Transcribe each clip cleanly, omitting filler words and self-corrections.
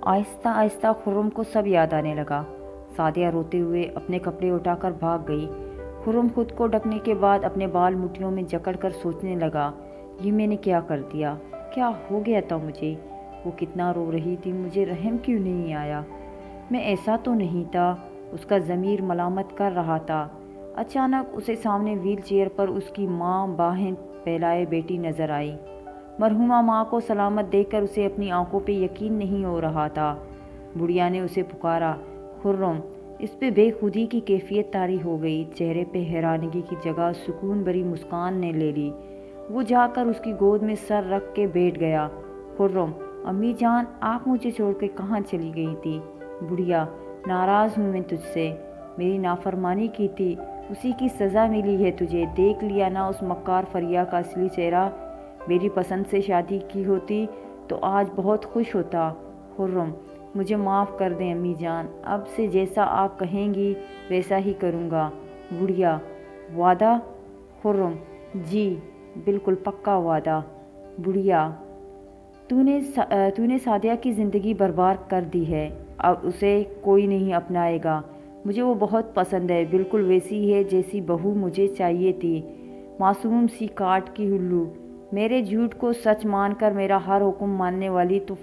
آہستہ آہستہ خرم کو سب یاد آنے لگا۔ سعدیہ روتے ہوئے اپنے کپڑے اٹھا کر بھاگ گئی۔ خرم خود کو ڈھکنے کے بعد اپنے بال مٹھیوں میں جکڑ کر سوچنے لگا، یہ میں نے کیا کر دیا؟ کیا ہو گیا تھا مجھے؟ وہ کتنا رو رہی تھی، مجھے رحم کیوں نہیں آیا؟ میں ایسا تو نہیں تھا۔ اس کا ضمیر ملامت کر رہا تھا۔ اچانک اسے سامنے ویل چیئر پر اس کی ماں باہیں پھیلائے بیٹی نظر آئی۔ مرحومہ ماں کو سلامت دیکھ کر اسے اپنی آنکھوں پہ یقین نہیں ہو رہا تھا۔ بڑھیا نے اسے پکارا، خرم! اس پہ بے خودی کی کیفیت طاری ہو گئی۔ چہرے پہ حیرانگی کی جگہ سکون بھری مسکان نے لے لی۔ وہ جا کر اس کی گود میں سر رکھ کے بیٹھ گیا۔ خرم: امی جان، آپ مجھے چھوڑ کے کہاں چلی گئی تھی؟ بڑھیا: ناراض ہوں میں تجھ سے، میری نافرمانی کی تھی، اسی کی سزا ملی ہے تجھے۔ دیکھ لیا نا اس مکار فریہ کا اصلی چہرہ؟ میری پسند سے شادی کی ہوتی تو آج بہت خوش ہوتا۔ خرم: مجھے معاف کر دیں امی جان، اب سے جیسا آپ کہیں گی ویسا ہی کروں گا۔ بڑھیا: وعدہ؟ خرم: جی بالکل پکا وعدہ۔ بڑھیا: تو نے سعدیہ کی زندگی برباد کر دی ہے، اب اسے کوئی نہیں اپنائے گا۔ مجھے وہ بہت پسند ہے، بالکل ویسی ہے جیسی بہو مجھے چاہیے تھی، معصوم سی کاٹ کی الو۔ میرے جھوٹ کو سچ مان کر میرا ہر حکم ماننے والی تو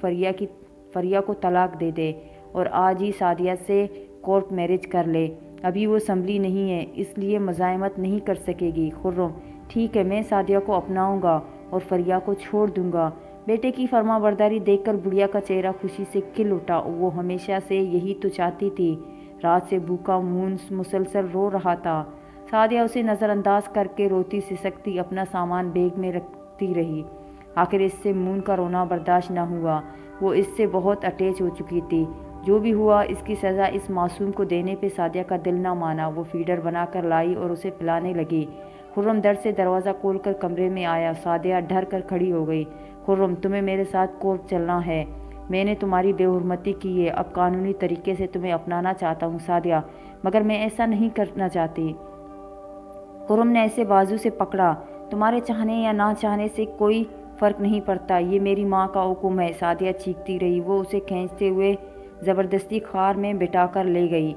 فریہ کو طلاق دے دے اور آج ہی سعدیہ سے کورٹ میرج کر لے۔ ابھی وہ سنبھلی نہیں ہے، اس لیے مزاحمت نہیں کر سکے گی۔ خرم: ٹھیک ہے، میں سعدیہ کو اپناؤں گا اور فریہ کو چھوڑ دوں گا۔ بیٹے کی فرما برداری دیکھ کر بڑھیا کا چہرہ خوشی سے کھل اٹھا۔ وہ ہمیشہ سے یہی تو چاہتی تھی۔ رات سے بھوکا منہ مسلسل رو رہا تھا۔ سعدیہ اسے نظر انداز کر کے روتی سسکتی اپنا سامان بیگ میں رکھتی رہی۔ آخر اس سے مون کا رونا برداشت نہ ہوا۔ وہ اس سے بہت اٹیچ ہو چکی تھی۔ جو بھی ہوا، اس کی سزا اس معصوم کو دینے پہ سعدیہ کا دل نہ مانا۔ وہ فیڈر بنا کر لائی اور اسے پلانے لگی۔ خرم ڈر سے دروازہ کھول کر کمرے میں آیا۔ سعدیہ ڈر کر کھڑی ہو گئی۔ خرم: تمہیں میرے ساتھ کورٹ چلنا ہے؟ میں نے تمہاری بے حرمتی کی ہے، اب قانونی طریقے سے تمہیں اپنانا چاہتا ہوں سعدیہ، مگر میں ایسا نہیں کرنا چاہتی۔ خرم نے ایسے بازو سے پکڑا، تمہارے چاہنے یا نہ چاہنے سے کوئی فرق نہیں پڑتا، یہ میری ماں کا حکم ہے۔ سعدیہ چیختی رہی۔ وہ اسے کھینچتے ہوئے زبردستی خار میں بٹھا کر لے گئی۔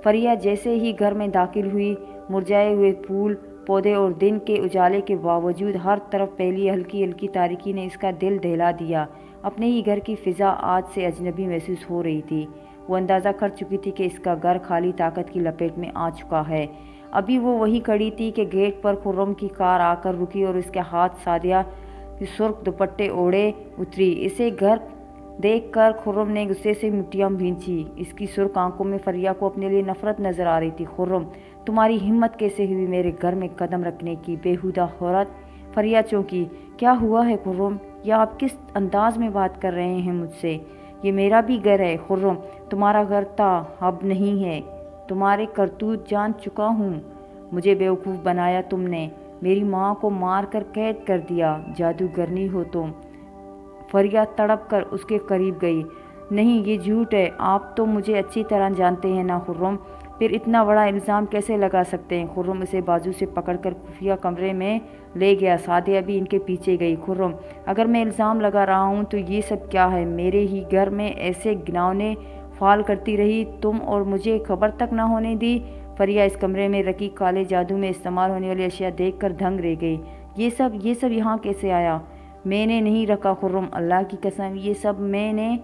فریہ جیسے ہی گھر میں داخل ہوئی، مرجھائے ہوئے پھول پودے اور دن کے اجالے کے باوجود ہر طرف پھیلی ہلکی ہلکی تاریکی نے اس کا دل دہلا دیا۔ اپنے ہی گھر کی فضا آج سے اجنبی محسوس ہو رہی تھی۔ وہ اندازہ کر چکی تھی کہ اس کا گھر خالی طاقت کی لپیٹ میں آ چکا ہے۔ ابھی وہ وہیں کھڑی تھی کہ گیٹ پر خرم کی کار آ کر رکی اور اس کے ہاتھ سعدیہ کی سرخ دوپٹے اوڑھے اتری۔ اسے گھر دیکھ کر خرم نے غصے سے مٹھیاں بھینچی۔ اس کی سرخ آنکھوں میں فریہ کو اپنے لیے نفرت نظر آ رہی تھی۔ خرم: تمہاری ہمت کیسے ہوئی میرے گھر میں قدم رکھنے کی، بےہودہ عورت! فریہ چونکی۔ کیا ہوا ہے خرم؟ یا آپ کس انداز میں بات کر رہے ہیں مجھ سے؟ یہ میرا بھی گھر ہے۔ خرم: تمہارا گھر تھا، اب نہیں ہے۔ تمہارے کرتوت جان چکا ہوں۔ مجھے بیوقوف بنایا تم نے، میری ماں کو مار کر قید کر دیا، جادوگرنی ہو تم۔ فریہ تڑپ کر اس کے قریب گئی۔ نہیں، یہ جھوٹ ہے، آپ تو مجھے اچھی طرح جانتے ہیں نا خرم، پھر اتنا بڑا الزام کیسے لگا سکتے ہیں؟ خرم اسے بازو سے پکڑ کر خفیہ کمرے میں لے گیا۔ سعدیہ بھی ان کے پیچھے گئی۔ خرم: اگر میں الزام لگا رہا ہوں تو یہ سب کیا ہے؟ میرے ہی گھر میں ایسے گھناؤنے فعل کرتی رہی تم اور مجھے خبر تک نہ ہونے دی۔ فریہ اس کمرے میں رکھی کالے جادو میں استعمال ہونے والی اشیاء دیکھ کر دنگ رہ گئی۔ یہ سب یہاں کیسے آیا؟ میں نے نہیں رکھا خرم، اللہ کی قسم یہ سب میں نے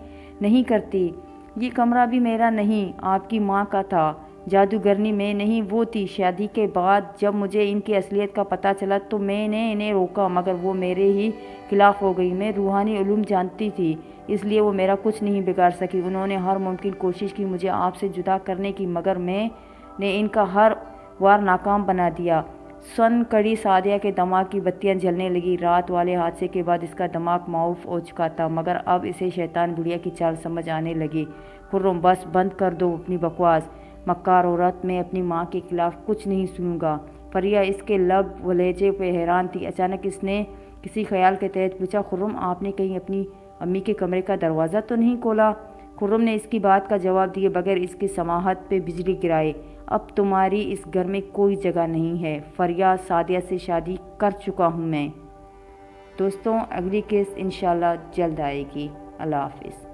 نہیں کرتی۔ یہ کمرہ بھی میرا نہیں، آپ کی ماں کا تھا۔ جادوگرنی میں نہیں، وہ تھی۔ شادی کے بعد جب مجھے ان کی اصلیت کا پتہ چلا تو میں نے انہیں روکا، مگر وہ میرے ہی خلاف ہو گئی۔ میں روحانی علوم جانتی تھی، اس لیے وہ میرا کچھ نہیں بگاڑ سکی۔ انہوں نے ہر ممکن کوشش کی مجھے آپ سے جدا کرنے کی، مگر میں نے ان کا ہر وار ناکام بنا دیا۔ سن کڑی سعدیہ کے دماغ کی بتیاں جلنے لگی۔ رات والے حادثے کے بعد اس کا دماغ معاف ہو چکا تھا، مگر اب اسے شیطان بڑھیا کی چال سمجھ آنے لگی۔ خرم: بس بند کر دو اپنی بکواس، مکار عورت! میں اپنی ماں کے خلاف کچھ نہیں سنوں گا۔ فریہ اس کے لب و لہجے پہ حیران تھی۔ اچانک اس نے کسی خیال کے تحت پوچھا، خرم آپ نے کہیں اپنی امی کے کمرے کا دروازہ تو نہیں کھولا؟ خرم نے اس کی بات کا جواب دیے بغیر اس کی سماعت پہ بجلی گرائے۔ اب تمہاری اس گھر میں کوئی جگہ نہیں ہے فریہ، سعدیہ سے شادی کر چکا ہوں میں۔ دوستوں، اگلی قسط انشاءاللہ جلد آئے گی۔ اللہ حافظ۔